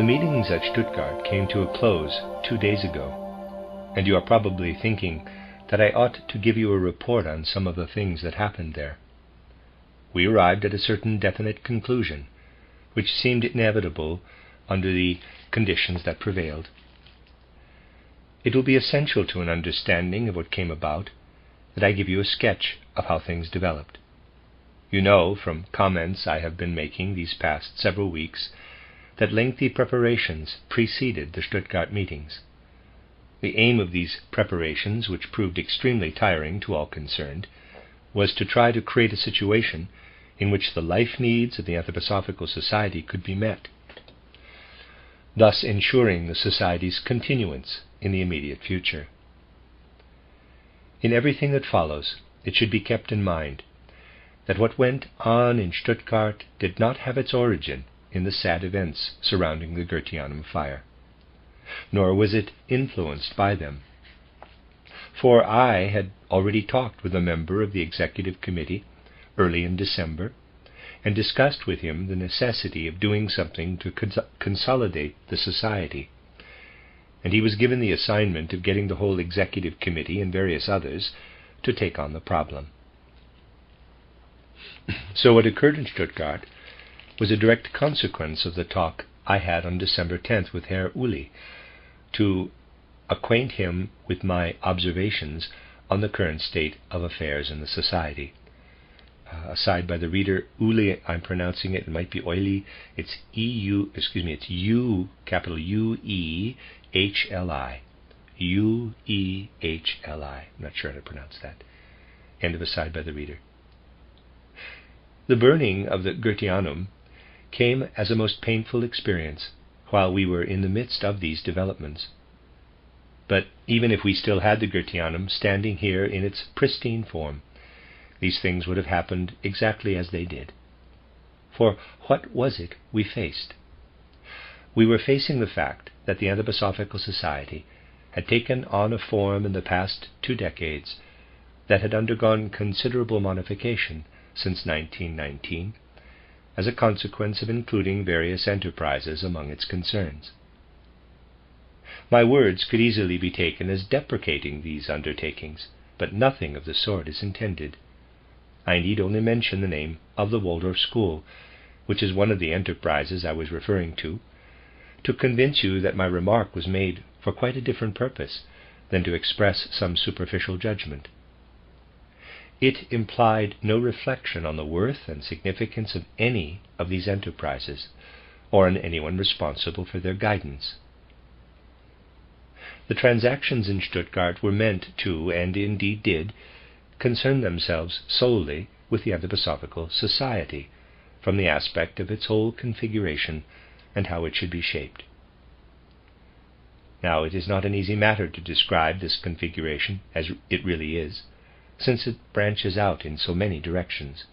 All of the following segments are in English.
The meetings at Stuttgart came to a close 2 days ago, and you are probably thinking that I ought to give you a report on some of the things that happened there. We arrived at a certain definite conclusion, which seemed inevitable under the conditions that prevailed. It will be essential to an understanding of what came about that I give you a sketch of how things developed. You know, from comments I have been making these past several weeks, that lengthy preparations preceded the Stuttgart meetings. The aim of these preparations, which proved extremely tiring to all concerned, was to try to create a situation in which the life needs of the Anthroposophical Society could be met, thus ensuring the Society's continuance in the immediate future. In everything that follows, it should be kept in mind that what went on in Stuttgart did not have its origin in the sad events surrounding the Goetheanum fire, nor was it influenced by them. For I had already talked with a member of the Executive Committee early in December, and discussed with him the necessity of doing something to consolidate the Society, and he was given the assignment of getting the whole Executive Committee and various others to take on the problem. So what occurred in Stuttgart was a direct consequence of the talk I had on December 10th with Herr Uli, to acquaint him with my observations on the current state of affairs in the Society. Aside by the reader, Uli, I'm pronouncing it might be oily, it's it's U, capital U-E-H-L-I. U-E-H-L-I. I'm not sure how to pronounce that. End of aside by the reader. The burning of the Goetheanum came as a most painful experience while we were in the midst of these developments. But even if we still had the Goetheanum standing here in its pristine form, these things would have happened exactly as they did. For what was it we faced? We were facing the fact that the Anthroposophical Society had taken on a form in the past 2 decades that had undergone considerable modification since 1919, as a consequence of including various enterprises among its concerns. My words could easily be taken as deprecating these undertakings, but nothing of the sort is intended. I need only mention the name of the Waldorf School, which is one of the enterprises I was referring to convince you that my remark was made for quite a different purpose than to express some superficial judgment. It implied no reflection on the worth and significance of any of these enterprises, or on anyone responsible for their guidance. The transactions in Stuttgart were meant to, and indeed did, concern themselves solely with the Anthroposophical Society, from the aspect of its whole configuration and how it should be shaped. Now, it is not an easy matter to describe this configuration as it really is, since it branches out in so many directions.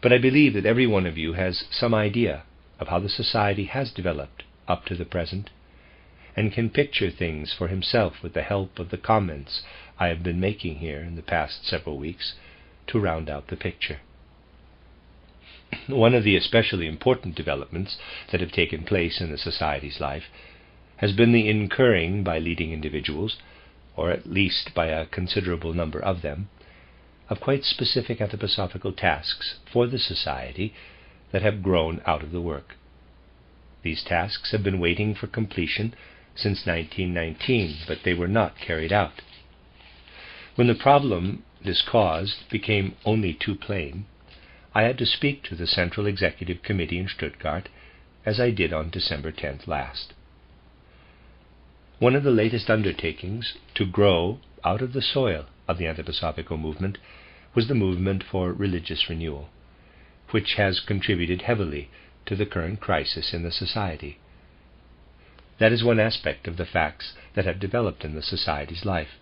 But I believe that every one of you has some idea of how the Society has developed up to the present, and can picture things for himself with the help of the comments I have been making here in the past several weeks to round out the picture. One of the especially important developments that have taken place in the Society's life has been the incurring by leading individuals, or at least by a considerable number of them, of quite specific anthroposophical tasks for the Society that have grown out of the work. These tasks have been waiting for completion since 1919, but they were not carried out. When the problem this caused became only too plain, I had to speak to the Central Executive Committee in Stuttgart, as I did on December 10th last. One of the latest undertakings to grow out of the soil of the anthroposophical movement was the movement for religious renewal, which has contributed heavily to the current crisis in the Society. That is one aspect of the facts that have developed in the Society's life.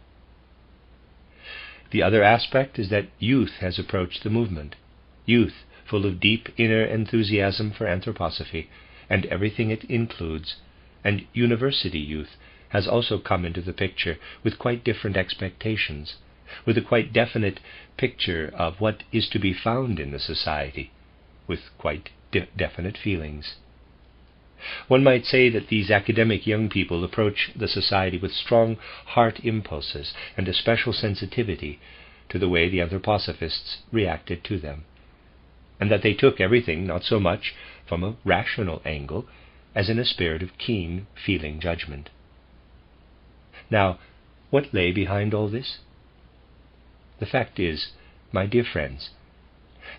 The other aspect is that youth has approached the movement, youth full of deep inner enthusiasm for anthroposophy and everything it includes, and university youth has also come into the picture with quite different expectations, with a quite definite picture of what is to be found in the Society, with quite definite feelings. One might say that these academic young people approach the society with strong heart impulses and a special sensitivity to the way the anthroposophists reacted to them, and that they took everything not so much from a rational angle as in a spirit of keen feeling judgment. Now, what lay behind all this? The fact is, my dear friends,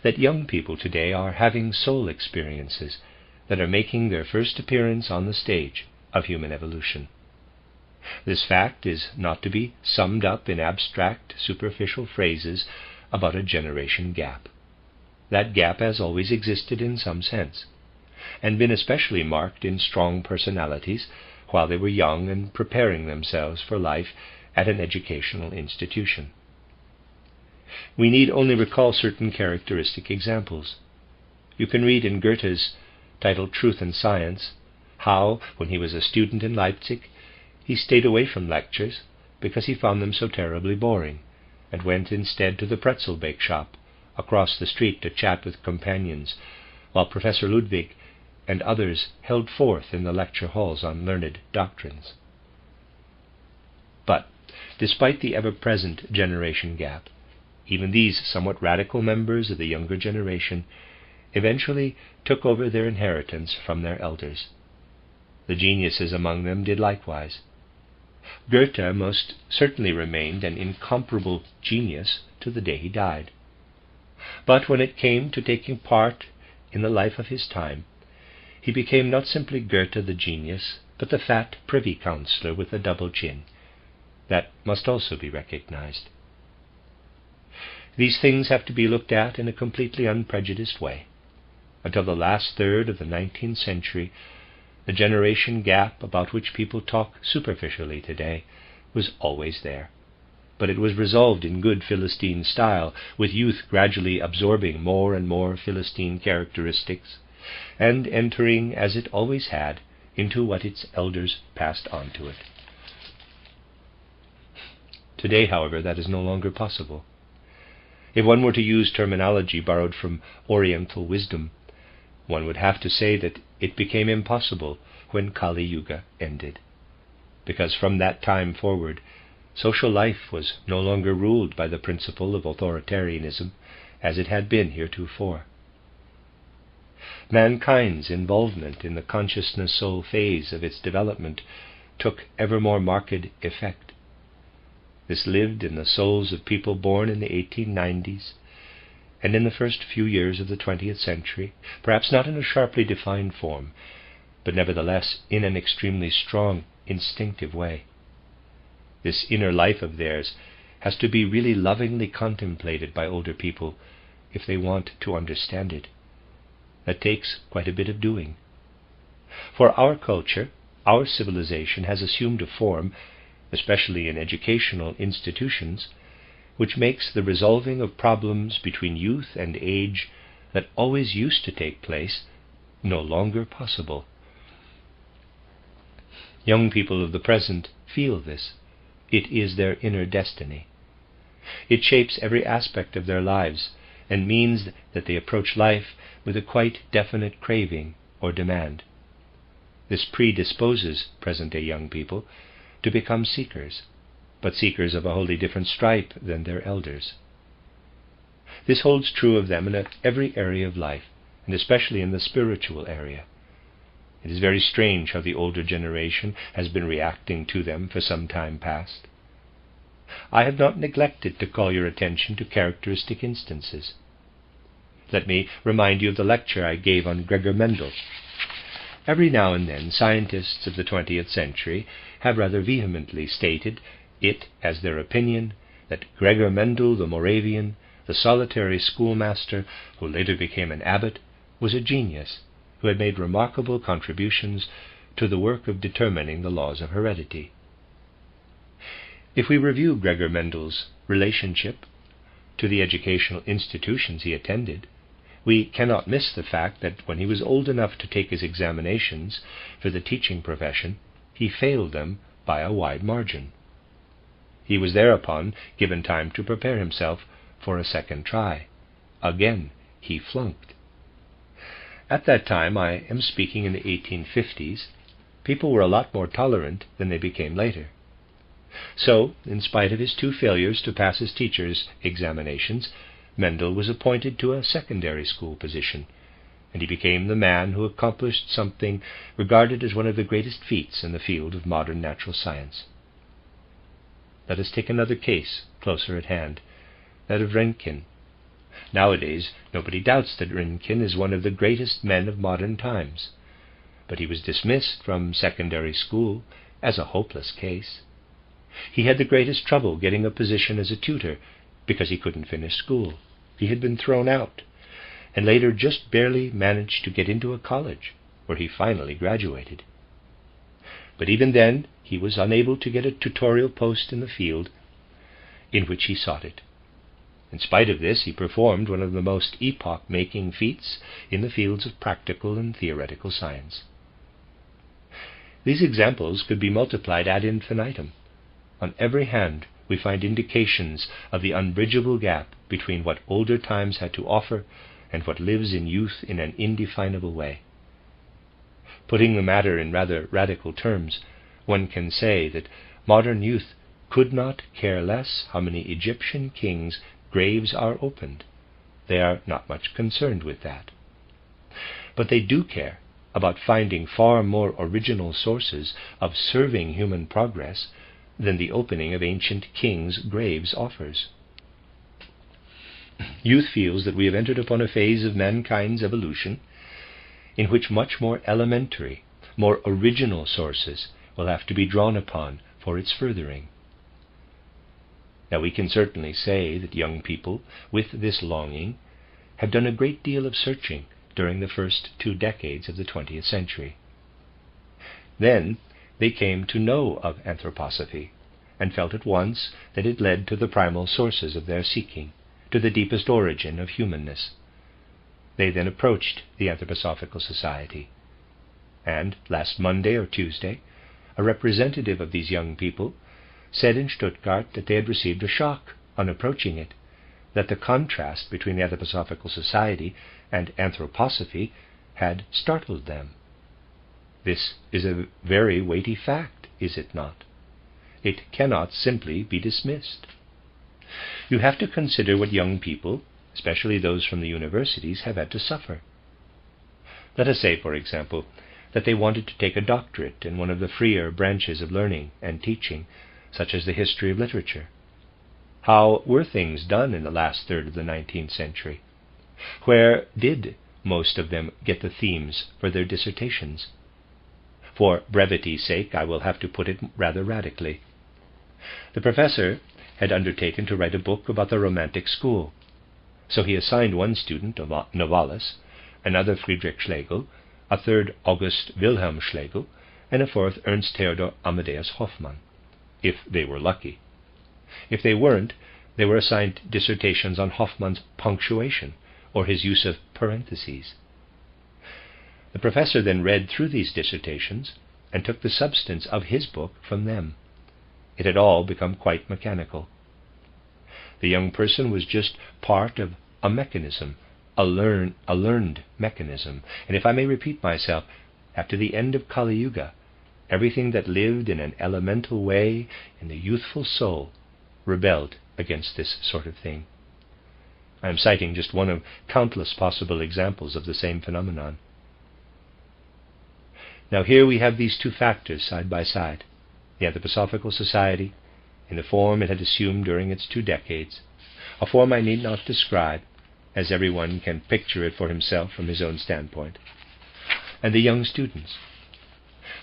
that young people today are having soul experiences that are making their first appearance on the stage of human evolution. This fact is not to be summed up in abstract, superficial phrases about a generation gap. That gap has always existed in some sense, and been especially marked in strong personalities while they were young and preparing themselves for life at an educational institution. We need only recall certain characteristic examples. You can read in Goethe's titled Truth and Science how, when he was a student in Leipzig, he stayed away from lectures because he found them so terribly boring, and went instead to the pretzel bake shop across the street to chat with companions, while Professor Ludwig and others held forth in the lecture halls on learned doctrines. But, despite the ever-present generation gap, even these somewhat radical members of the younger generation eventually took over their inheritance from their elders. The geniuses among them did likewise. Goethe most certainly remained an incomparable genius to the day he died. But when it came to taking part in the life of his time, he became not simply Goethe the genius, but the fat privy councillor with a double chin. That must also be recognized. These things have to be looked at in a completely unprejudiced way. Until the last third of the 19th century, the generation gap about which people talk superficially today was always there. But it was resolved in good Philistine style, with youth gradually absorbing more and more Philistine characteristics, and entering, as it always had, into what its elders passed on to it. Today, however, that is no longer possible. If one were to use terminology borrowed from Oriental wisdom, one would have to say that it became impossible when Kali Yuga ended, because from that time forward, social life was no longer ruled by the principle of authoritarianism as it had been heretofore. Mankind's involvement in the consciousness soul phase of its development took ever more marked effect. This lived in the souls of people born in the 1890s, and in the first few years of the 20th century, perhaps not in a sharply defined form, but nevertheless in an extremely strong, instinctive way. This inner life of theirs has to be really lovingly contemplated by older people if they want to understand it. That takes quite a bit of doing. For our culture, our civilization has assumed a form, especially in educational institutions, which makes the resolving of problems between youth and age that always used to take place no longer possible. Young people of the present feel this. It is their inner destiny. It shapes every aspect of their lives and means that they approach life with a quite definite craving or demand. This predisposes present-day young people to become seekers, but seekers of a wholly different stripe than their elders. This holds true of them in every area of life, and especially in the spiritual area. It is very strange how the older generation has been reacting to them for some time past. I have not neglected to call your attention to characteristic instances. Let me remind you of the lecture I gave on Gregor Mendel. Every now and then scientists of the 20th century have rather vehemently stated it as their opinion that Gregor Mendel the Moravian, the solitary schoolmaster who later became an abbot, was a genius who had made remarkable contributions to the work of determining the laws of heredity. If we review Gregor Mendel's relationship to the educational institutions he attended, we cannot miss the fact that when he was old enough to take his examinations for the teaching profession, he failed them by a wide margin. He was thereupon given time to prepare himself for a second try. Again he flunked. At that time, I am speaking in the 1850s, people were a lot more tolerant than they became later. So, in spite of his 2 failures to pass his teacher's examinations, Mendel was appointed to a secondary school position, and he became the man who accomplished something regarded as one of the greatest feats in the field of modern natural science. Let us take another case closer at hand, that of Röntgen. Nowadays, nobody doubts that Röntgen is one of the greatest men of modern times, but he was dismissed from secondary school as a hopeless case. He had the greatest trouble getting a position as a tutor because he couldn't finish school. He had been thrown out, and later just barely managed to get into a college, where he finally graduated. But even then, he was unable to get a tutorial post in the field in which he sought it. In spite of this, he performed one of the most epoch-making feats in the fields of practical and theoretical science. These examples could be multiplied ad infinitum. On every hand, we find indications of the unbridgeable gap between what older times had to offer and what lives in youth in an indefinable way. Putting the matter in rather radical terms, one can say that modern youth could not care less how many Egyptian kings' graves are opened. They are not much concerned with that. But they do care about finding far more original sources of serving human progress than the opening of ancient kings' graves offers. Youth feels that we have entered upon a phase of mankind's evolution in which much more elementary, more original sources will have to be drawn upon for its furthering. Now, we can certainly say that young people with this longing have done a great deal of searching during the first 2 decades of the 20th century. Then they came to know of anthroposophy, and felt at once that it led to the primal sources of their seeking, to the deepest origin of humanness. They then approached the Anthroposophical Society, and last Monday or Tuesday, a representative of these young people said in Stuttgart that they had received a shock on approaching it, that the contrast between the Anthroposophical Society and anthroposophy had startled them. This is a very weighty fact, is it not? It cannot simply be dismissed. You have to consider what young people, especially those from the universities, have had to suffer. Let us say, for example, that they wanted to take a doctorate in one of the freer branches of learning and teaching, such as the history of literature. How were things done in the last third of the 19th century? Where did most of them get the themes for their dissertations? For brevity's sake, I will have to put it rather radically. The professor had undertaken to write a book about the Romantic school, so he assigned one student, Novalis, another Friedrich Schlegel, a third August Wilhelm Schlegel, and a fourth Ernst Theodor Amadeus Hoffmann, if they were lucky. If they weren't, they were assigned dissertations on Hoffmann's punctuation, or his use of parentheses. The professor then read through these dissertations and took the substance of his book from them. It had all become quite mechanical. The young person was just part of a mechanism, a learned mechanism. And if I may repeat myself, after the end of Kali Yuga, everything that lived in an elemental way in the youthful soul rebelled against this sort of thing. I am citing just one of countless possible examples of the same phenomenon. Now here we have these 2 factors side by side. The Anthroposophical Society, in the form it had assumed during its 2 decades, a form I need not describe, as everyone can picture it for himself from his own standpoint, and the young students.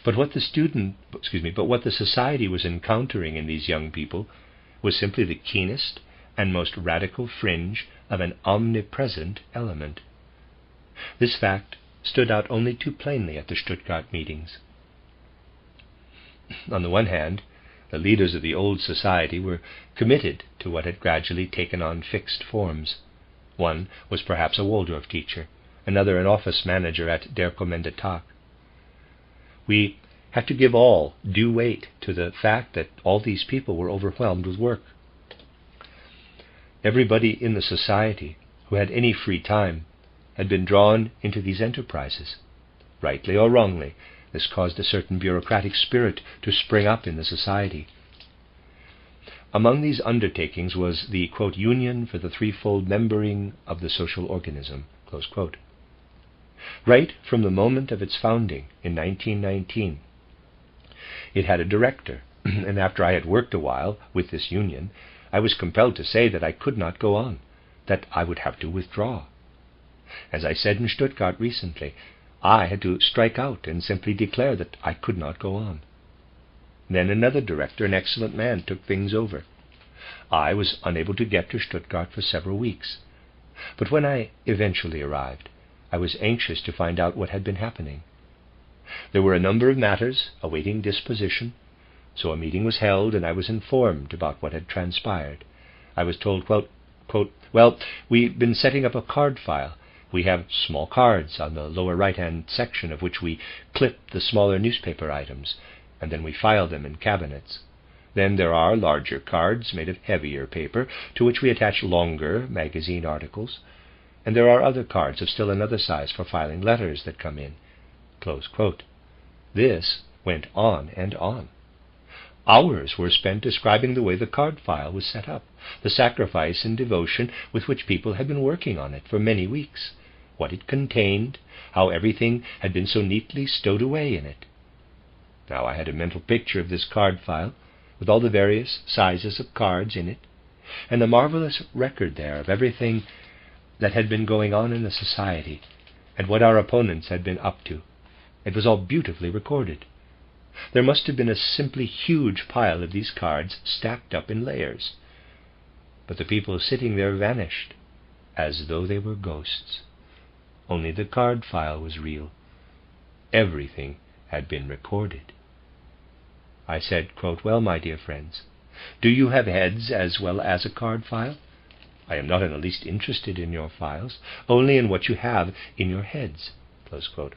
But what the society was encountering in these young people was simply the keenest and most radical fringe of an omnipresent element. This fact stood out only too plainly at the Stuttgart meetings. On the one hand, the leaders of the old society were committed to what had gradually taken on fixed forms. One was perhaps a Waldorf teacher, another an office manager at Der Kommende Tag. We have to give all due weight to the fact that all these people were overwhelmed with work. Everybody in the society who had any free time had been drawn into these enterprises. Rightly or wrongly, this caused a certain bureaucratic spirit to spring up in the society. Among these undertakings was the, quote, Union for the Threefold Membering of the Social Organism, close quote. Right from the moment of its founding in 1919, it had a director, and after I had worked a while with this union, I was compelled to say that I could not go on, that I would have to withdraw. As I said in Stuttgart recently, I had to strike out and simply declare that I could not go on. Then another director, an excellent man, took things over. I was unable to get to Stuttgart for several weeks, but when I eventually arrived, I was anxious to find out what had been happening. There were a number of matters awaiting disposition, so a meeting was held and I was informed about what had transpired. I was told, quote, well, we've been setting up a card file. We have small cards on the lower right-hand section of which we clip the smaller newspaper items, and then we file them in cabinets. Then there are larger cards made of heavier paper, to which we attach longer magazine articles, and there are other cards of still another size for filing letters that come in. Close quote. This went on and on. Hours were spent describing the way the card file was set up, the sacrifice and devotion with which people had been working on it for many weeks, what it contained, how everything had been so neatly stowed away in it. Now I had a mental picture of this card file, with all the various sizes of cards in it, and the marvelous record there of everything that had been going on in the society, and what our opponents had been up to. It was all beautifully recorded. There must have been a simply huge pile of these cards stacked up in layers. But the people sitting there vanished, as though they were ghosts. Only the card file was real. Everything had been recorded. I said, quote, well, my dear friends, do you have heads as well as a card file? I am not in the least interested in your files, only in what you have in your heads, close quote.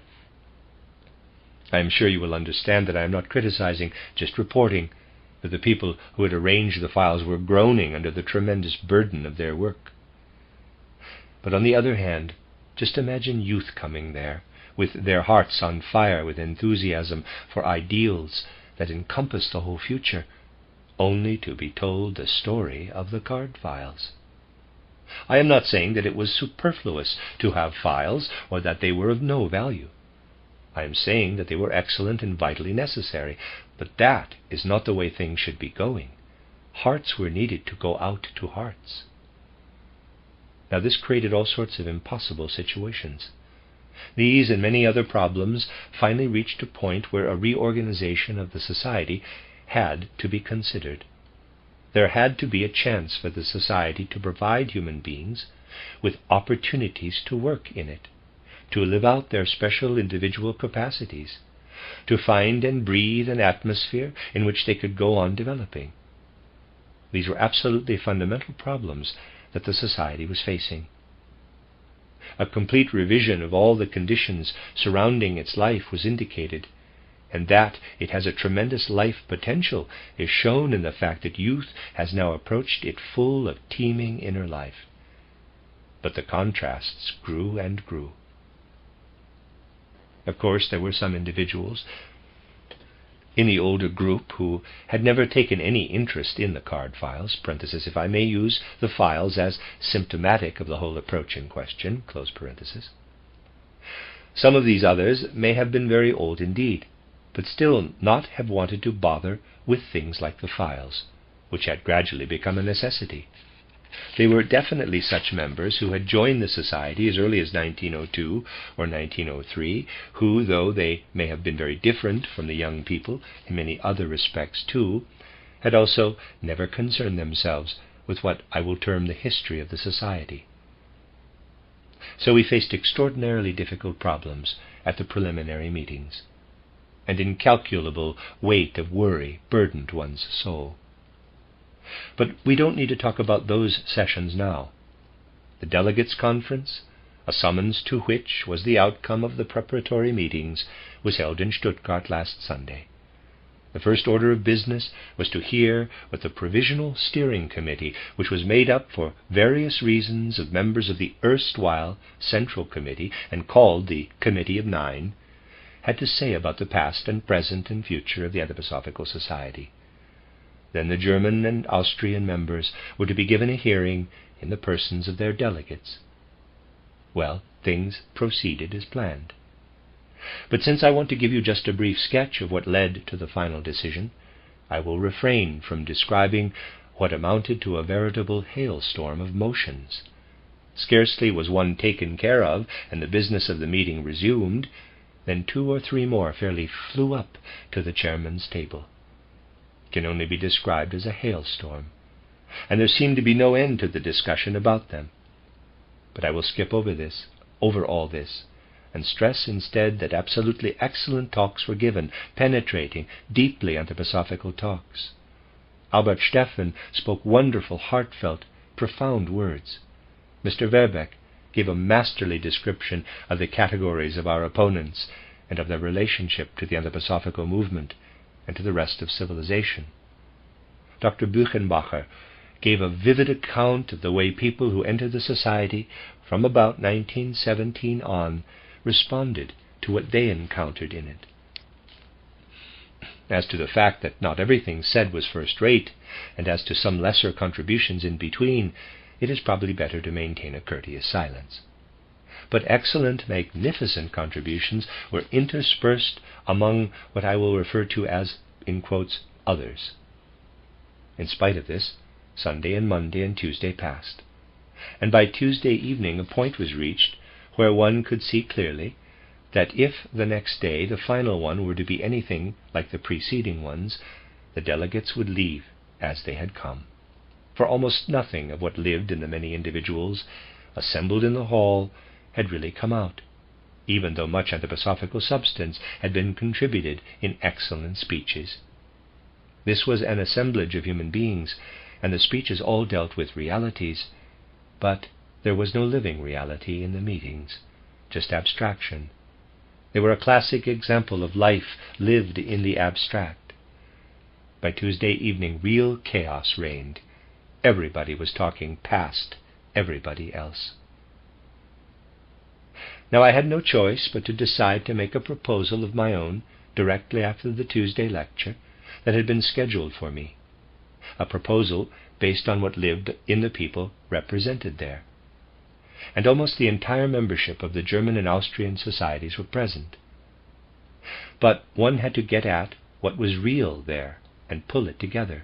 I am sure you will understand that I am not criticizing, just reporting that the people who had arranged the files were groaning under the tremendous burden of their work. But on the other hand, just imagine youth coming there, with their hearts on fire with enthusiasm for ideals that encompass the whole future, only to be told the story of the card files. I am not saying that it was superfluous to have files, or that they were of no value. I am saying that they were excellent and vitally necessary, but that is not the way things should be going. Hearts were needed to go out to hearts. Now this created all sorts of impossible situations. These and many other problems finally reached a point where a reorganization of the society had to be considered. There had to be a chance for the society to provide human beings with opportunities to work in it, to live out their special individual capacities, to find and breathe an atmosphere in which they could go on developing. These were absolutely fundamental problems that the society was facing. A complete revision of all the conditions surrounding its life was indicated, and that it has a tremendous life potential is shown in the fact that youth has now approached it full of teeming inner life. But the contrasts grew and grew. Of course, there were some individuals in the older group who had never taken any interest in the card files, parenthesis, if I may use the files as symptomatic of the whole approach in question, close parenthesis. Some of these others may have been very old indeed, but still not have wanted to bother with things like the files, which had gradually become a necessity. They were definitely such members who had joined the society as early as 1902 or 1903, who, though they may have been very different from the young people in many other respects too, had also never concerned themselves with what I will term the history of the society. So we faced extraordinarily difficult problems at the preliminary meetings. An incalculable weight of worry burdened one's soul. But we don't need to talk about those sessions now. The delegates' conference, a summons to which was the outcome of the preparatory meetings, was held in Stuttgart last Sunday. The first order of business was to hear what the Provisional Steering Committee, which was made up for various reasons of members of the erstwhile Central Committee and called the Committee of Nine, had to say about the past and present and future of the Anthroposophical Society. Then the German and Austrian members were to be given a hearing in the persons of their delegates. Well, things proceeded as planned. But since I want to give you just a brief sketch of what led to the final decision, I will refrain from describing what amounted to a veritable hailstorm of motions. Scarcely was one taken care of and the business of the meeting resumed, then 2 or 3 more fairly flew up to the chairman's table. It can only be described as a hailstorm, and there seemed to be no end to the discussion about them. But I will skip over all this, and stress instead that absolutely excellent talks were given, penetrating, deeply anthroposophical talks. Albert Steffen spoke wonderful, heartfelt, profound words. Mr. Verbeck gave a masterly description of the categories of our opponents and of their relationship to the anthroposophical movement and to the rest of civilization. Dr. Buchenbacher gave a vivid account of the way people who entered the society from about 1917 on responded to what they encountered in it. As to the fact that not everything said was first-rate, and as to some lesser contributions in between, it is probably better to maintain a courteous silence. But excellent, magnificent contributions were interspersed among what I will refer to as, in quotes, others. In spite of this, Sunday and Monday and Tuesday passed, and by Tuesday evening a point was reached where one could see clearly that if the next day, the final one, were to be anything like the preceding ones, the delegates would leave as they had come. For almost nothing of what lived in the many individuals assembled in the hall had really come out, even though much anthroposophical substance had been contributed in excellent speeches. This was an assemblage of human beings, and the speeches all dealt with realities, but there was no living reality in the meetings, just abstraction. They were a classic example of life lived in the abstract. By Tuesday evening, real chaos reigned. Everybody was talking past everybody else. Now I had no choice but to decide to make a proposal of my own directly after the Tuesday lecture that had been scheduled for me, a proposal based on what lived in the people represented there. And almost the entire membership of the German and Austrian societies were present. But one had to get at what was real there and pull it together.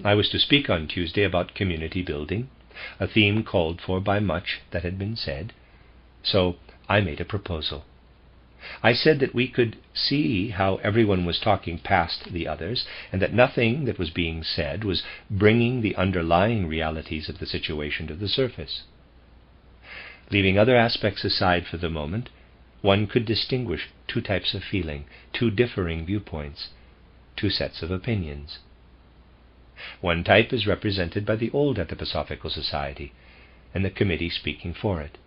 I was to speak on Tuesday about community building, a theme called for by much that had been said, so I made a proposal. I said that we could see how everyone was talking past the others, and that nothing that was being said was bringing the underlying realities of the situation to the surface. Leaving other aspects aside for the moment, one could distinguish 2 types of feeling, 2 differing viewpoints, 2 sets of opinions. One type is represented by the old Anthroposophical Society, and the committee speaking for it.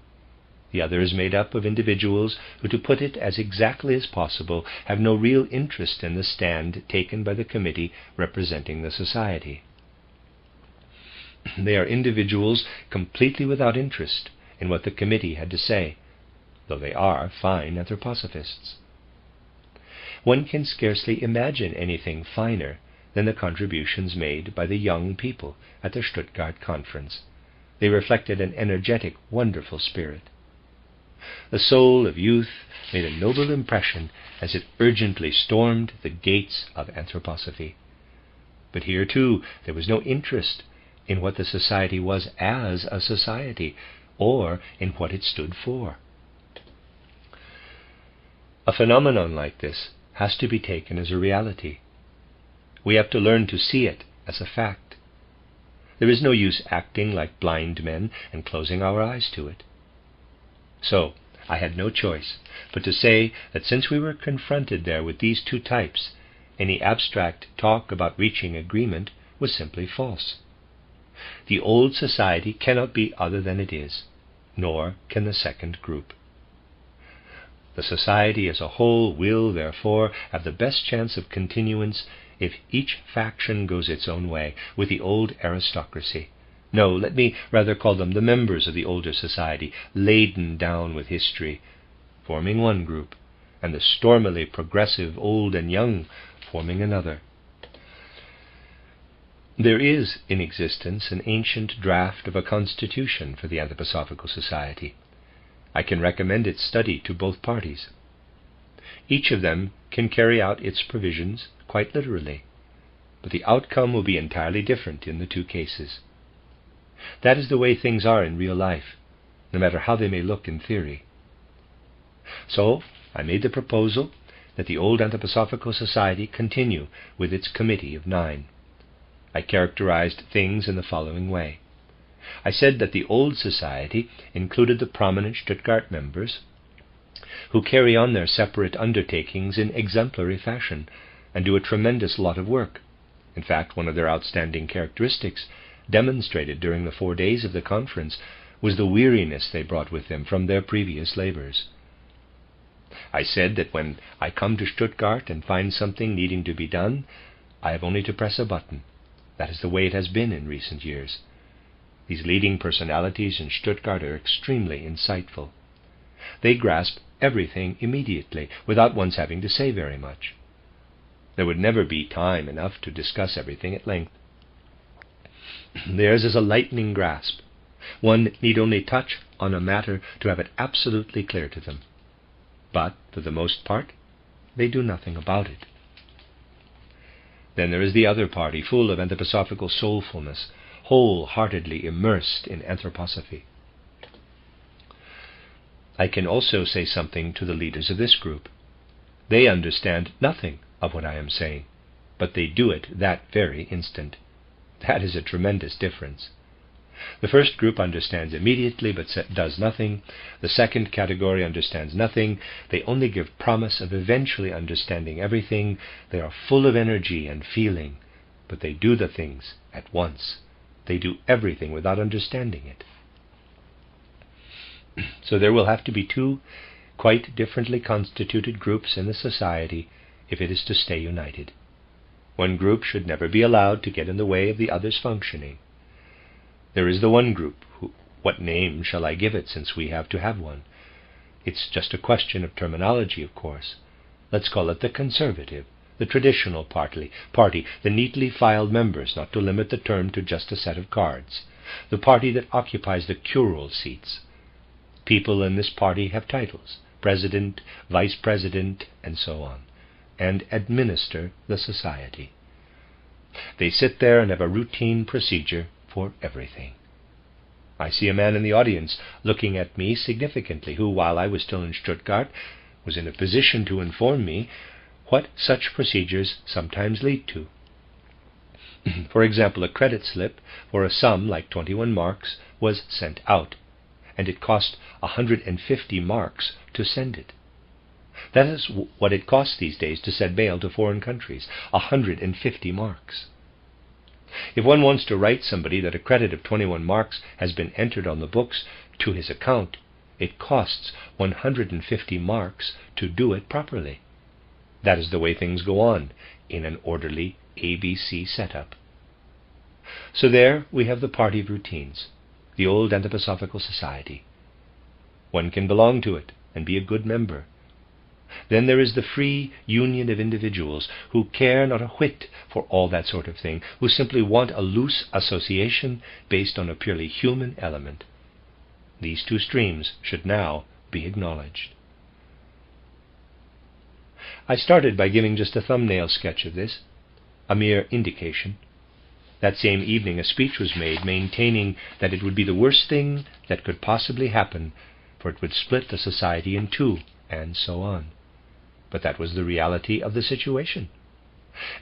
The other is made up of individuals who, to put it as exactly as possible, have no real interest in the stand taken by the committee representing the society. They are individuals completely without interest in what the committee had to say, though they are fine anthroposophists. One can scarcely imagine anything finer than the contributions made by the young people at the Stuttgart conference. They reflected an energetic, wonderful spirit. The soul of youth made a noble impression as it urgently stormed the gates of anthroposophy. But here, too, there was no interest in what the society was as a society, or in what it stood for. A phenomenon like this has to be taken as a reality. We have to learn to see it as a fact. There is no use acting like blind men and closing our eyes to it. So, I had no choice but to say that since we were confronted there with these 2 types, any abstract talk about reaching agreement was simply false. The old society cannot be other than it is, nor can the second group. The society as a whole will, therefore, have the best chance of continuance if each faction goes its own way with the old aristocracy. No, let me rather call them the members of the older society, laden down with history, forming one group, and the stormily progressive old and young forming another. There is in existence an ancient draft of a constitution for the Anthroposophical Society. I can recommend its study to both parties. Each of them can carry out its provisions quite literally, but the outcome will be entirely different in the two cases. That is the way things are in real life, no matter how they may look in theory. So I made the proposal that the old Anthroposophical Society continue with its committee of 9. I characterized things in the following way. I said that the old society included the prominent Stuttgart members, who carry on their separate undertakings in exemplary fashion and do a tremendous lot of work. In fact, one of their outstanding characteristics, demonstrated during the 4 days of the conference, was the weariness they brought with them from their previous labors. I said that when I come to Stuttgart and find something needing to be done, I have only to press a button. That is the way it has been in recent years. These leading personalities in Stuttgart are extremely insightful. They grasp everything immediately, without one's having to say very much. There would never be time enough to discuss everything at length. Theirs is a lightning grasp. One need only touch on a matter to have it absolutely clear to them. But, for the most part, they do nothing about it. Then there is the other party, full of anthroposophical soulfulness, wholeheartedly immersed in anthroposophy. I can also say something to the leaders of this group. They understand nothing of what I am saying, but they do it that very instant. That is a tremendous difference. The first group understands immediately but does nothing. The second category understands nothing. They only give promise of eventually understanding everything. They are full of energy and feeling, but they do the things at once. They do everything without understanding it. So there will have to be 2 quite differently constituted groups in the society if it is to stay united. One group should never be allowed to get in the way of the other's functioning. There is the one group. What name shall I give it, since we have to have one? It's just a question of terminology, of course. Let's call it the conservative, the traditional party, the neatly filed members, not to limit the term to just a set of cards, the party that occupies the curule seats. People in this party have titles, president, vice president, and so on, and administer the society. They sit there and have a routine procedure for everything. I see a man in the audience looking at me significantly, who, while I was still in Stuttgart, was in a position to inform me what such procedures sometimes lead to. For example, a credit slip for a sum like 21 marks was sent out, and it cost 150 marks to send it. That is what it costs these days to send mail to foreign countries, 150 marks. If one wants to write somebody that a credit of 21 marks has been entered on the books to his account, it costs 150 marks to do it properly. That is the way things go on in an orderly ABC setup. So there we have the party of routines, the old Anthroposophical Society. One can belong to it and be a good member. Then there is the free union of individuals who care not a whit for all that sort of thing, who simply want a loose association based on a purely human element. These 2 streams should now be acknowledged. I started by giving just a thumbnail sketch of this, a mere indication. That same evening a speech was made maintaining that it would be the worst thing that could possibly happen, for it would split the society in 2, and so on. But that was the reality of the situation.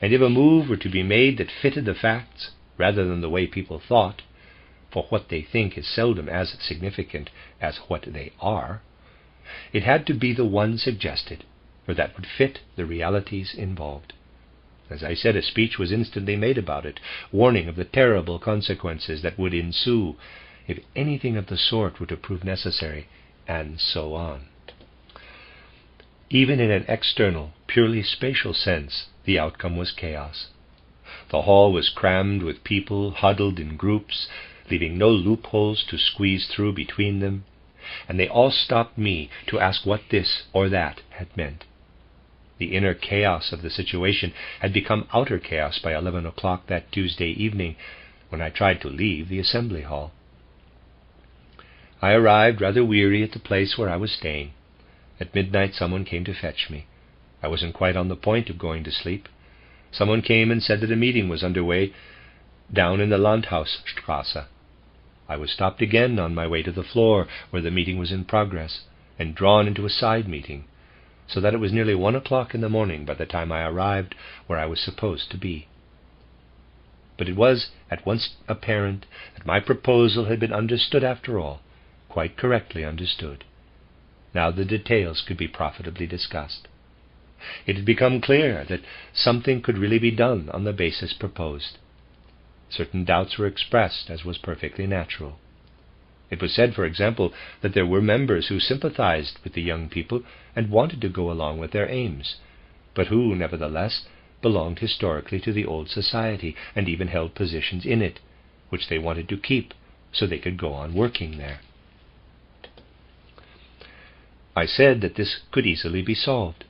And if a move were to be made that fitted the facts, rather than the way people thought, for what they think is seldom as significant as what they are, it had to be the one suggested, for that would fit the realities involved. As I said, a speech was instantly made about it, warning of the terrible consequences that would ensue if anything of the sort were to prove necessary, and so on. Even in an external, purely spatial sense, the outcome was chaos. The hall was crammed with people huddled in groups, leaving no loopholes to squeeze through between them, and they all stopped me to ask what this or that had meant. The inner chaos of the situation had become outer chaos by 11 o'clock that Tuesday evening, when I tried to leave the assembly hall. I arrived rather weary at the place where I was staying. At midnight someone came to fetch me. I wasn't quite on the point of going to sleep. Someone came and said that a meeting was underway down in the Landhausstrasse. I was stopped again on my way to the floor where the meeting was in progress, and drawn into a side meeting, so that it was nearly 1 o'clock in the morning by the time I arrived where I was supposed to be. But it was at once apparent that my proposal had been understood after all, quite correctly understood. Now the details could be profitably discussed. It had become clear that something could really be done on the basis proposed. Certain doubts were expressed, as was perfectly natural. It was said, for example, that there were members who sympathized with the young people and wanted to go along with their aims, but who, nevertheless, belonged historically to the old society and even held positions in it, which they wanted to keep so they could go on working there. I said that this could easily be solved.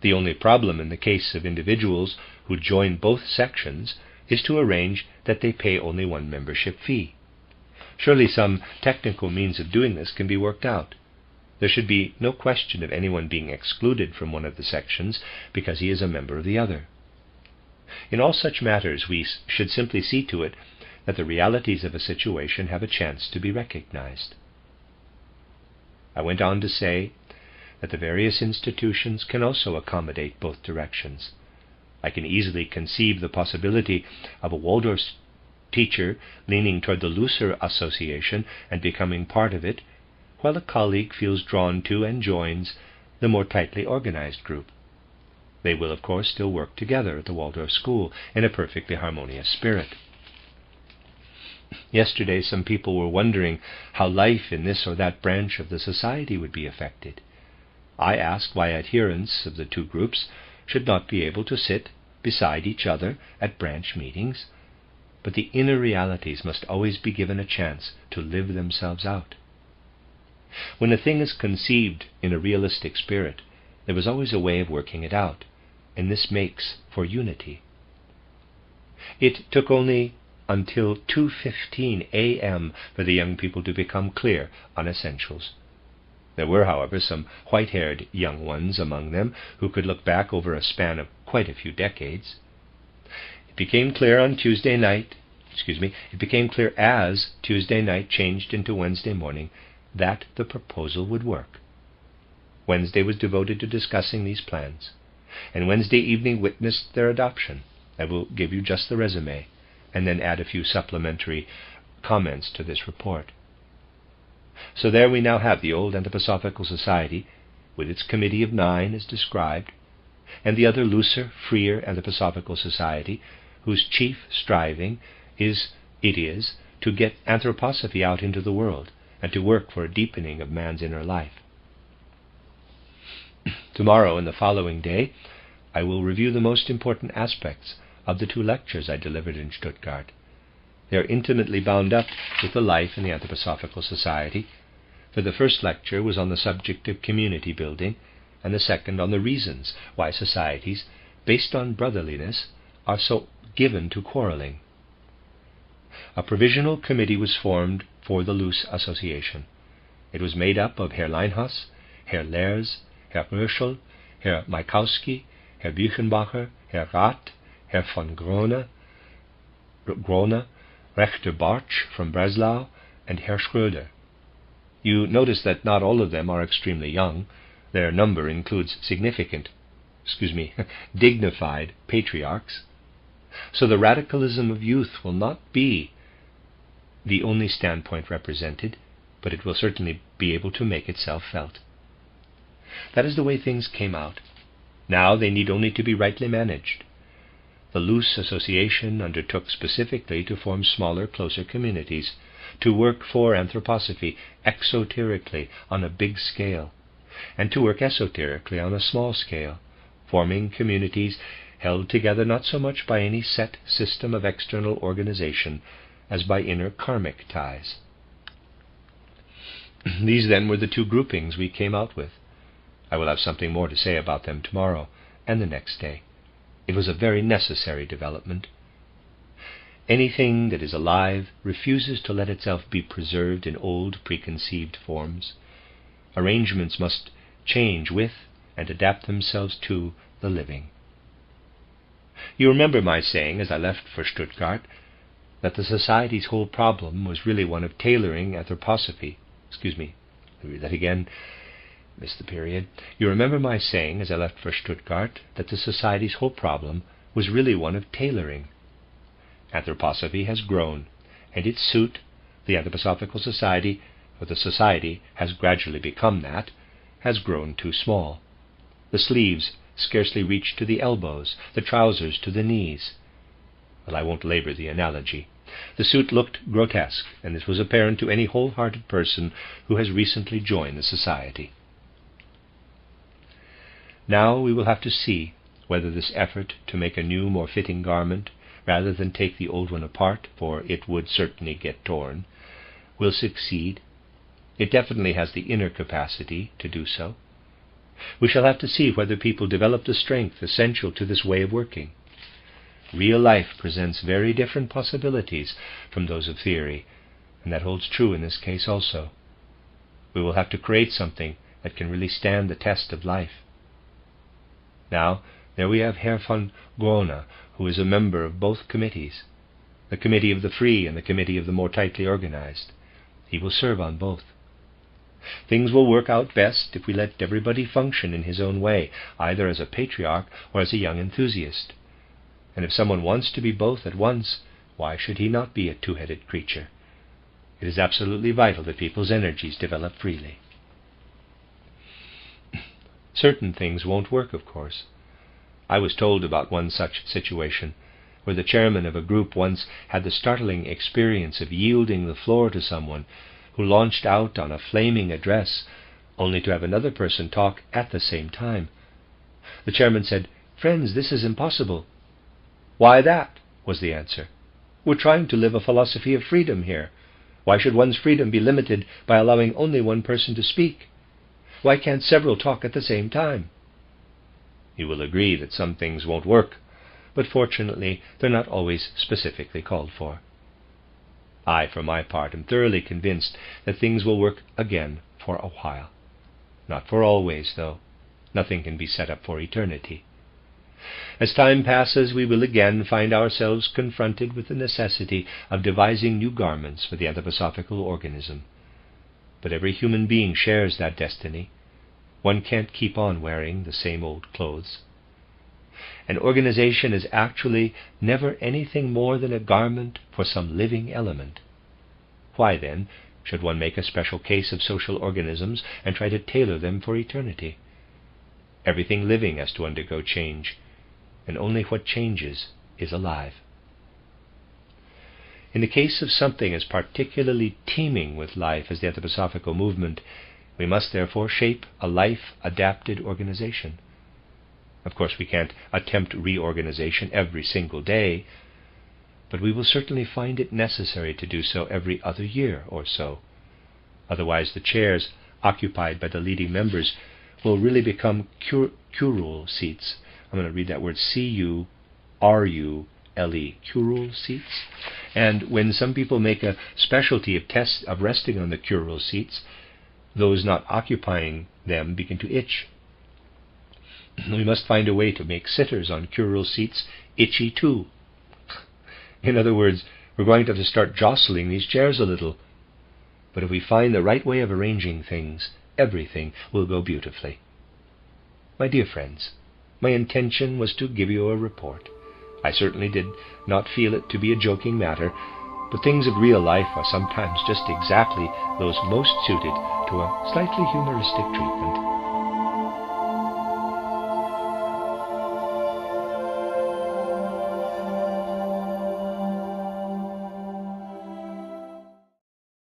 The only problem in the case of individuals who join both sections is to arrange that they pay only one membership fee. Surely some technical means of doing this can be worked out. There should be no question of anyone being excluded from one of the sections because he is a member of the other. In all such matters we should simply see to it that the realities of a situation have a chance to be recognized. I went on to say that the various institutions can also accommodate both directions. I can easily conceive the possibility of a Waldorf teacher leaning toward the looser association and becoming part of it, while a colleague feels drawn to and joins the more tightly organized group. They will, of course, still work together at the Waldorf school in a perfectly harmonious spirit. Yesterday some people were wondering how life in this or that branch of the society would be affected. I asked why adherents of the two groups should not be able to sit beside each other at branch meetings, but the inner realities must always be given a chance to live themselves out. When a thing is conceived in a realistic spirit, there is always a way of working it out, and this makes for unity. It took only until 2:15 a.m. for the young people to become clear on essentials. There were, however, some white-haired young ones among them who could look back over a span of quite a few decades. It became clear as Tuesday night changed into Wednesday morning that the proposal would work. Wednesday was devoted to discussing these plans, and Wednesday evening witnessed their adoption. I will give you just the resume, and then add a few supplementary comments to this report. So there we now have the old Anthroposophical Society, with its committee of 9 as described, and the other looser, freer Anthroposophical Society, whose chief striving is to get anthroposophy out into the world and to work for a deepening of man's inner life. Tomorrow and the following day, I will review the most important aspects of the 2 lectures I delivered in Stuttgart. They are intimately bound up with the life in the Anthroposophical Society, for the first lecture was on the subject of community building, and the second on the reasons why societies, based on brotherliness, are so given to quarreling. A provisional committee was formed for the loose association. It was made up of Herr Leinhaus, Herr Lehrs, Herr Röschel, Herr Maikowski, Herr Büchenbacher, Herr Rath, Herr von Grone, Rechter Bartsch from Breslau, and Herr Schröder. You notice that not all of them are extremely young. Their number includes dignified patriarchs. So the radicalism of youth will not be the only standpoint represented, but it will certainly be able to make itself felt. That is the way things came out. Now they need only to be rightly managed. The loose association undertook specifically to form smaller, closer communities, to work for anthroposophy exoterically on a big scale, and to work esoterically on a small scale, forming communities held together not so much by any set system of external organization as by inner karmic ties. These then were the two groupings we came out with. I will have something more to say about them tomorrow and the next day. It was a very necessary development. Anything that is alive refuses to let itself be preserved in old preconceived forms. Arrangements must change with and adapt themselves to the living. You remember my saying as I left for Stuttgart that the Society's whole problem was really one of tailoring anthroposophy. Let me read that again. Missed the period. You remember my saying as I left for Stuttgart that the Society's whole problem was really one of tailoring. Anthroposophy has grown, and its suit, the Anthroposophical Society, or the Society has gradually become that, has grown too small. The sleeves scarcely reach to the elbows, the trousers to the knees. Well, I won't labor the analogy. The suit looked grotesque, and this was apparent to any whole-hearted person who has recently joined the Society. Now we will have to see whether this effort to make a new, more fitting garment, rather than take the old one apart, for it would certainly get torn, will succeed. It definitely has the inner capacity to do so. We shall have to see whether people develop the strength essential to this way of working. Real life presents very different possibilities from those of theory, and that holds true in this case also. We will have to create something that can really stand the test of life. Now, there we have Herr von Dornach, who is a member of both committees, the Committee of the Free and the Committee of the More Tightly Organized. He will serve on both. Things will work out best if we let everybody function in his own way, either as a patriarch or as a young enthusiast. And if someone wants to be both at once, why should he not be a two-headed creature? It is absolutely vital that people's energies develop freely. Certain things won't work, of course. I was told about one such situation, where the chairman of a group once had the startling experience of yielding the floor to someone who launched out on a flaming address, only to have another person talk at the same time. The chairman said, "Friends, this is impossible." "Why that?" was the answer. "We're trying to live a philosophy of freedom here. Why should one's freedom be limited by allowing only one person to speak? Why can't several talk at the same time?" You will agree that some things won't work, but fortunately they're not always specifically called for. I, for my part, am thoroughly convinced that things will work again for a while. Not for always, though. Nothing can be set up for eternity. As time passes, we will again find ourselves confronted with the necessity of devising new garments for the anthroposophical organism. But every human being shares that destiny. One can't keep on wearing the same old clothes. An organization is actually never anything more than a garment for some living element. Why, then, should one make a special case of social organisms and try to tailor them for eternity? Everything living has to undergo change, and only what changes is alive. In the case of something as particularly teeming with life as the anthroposophical movement, we must therefore shape a life-adapted organization. Of course, we can't attempt reorganization every single day, but we will certainly find it necessary to do so every other year or so. Otherwise, the chairs occupied by the leading members will really become curule seats. I'm going to read that word C-U-R-U-L-E, curule seats. And when some people make a specialty of resting on the curule seats, those not occupying them begin to itch. We must find a way to make sitters on curule seats itchy too. In other words, we're going to have to start jostling these chairs a little. But if we find the right way of arranging things, everything will go beautifully. My dear friends, my intention was to give you a report. I certainly did not feel it to be a joking matter, but things of real life are sometimes just exactly those most suited to a slightly humoristic treatment.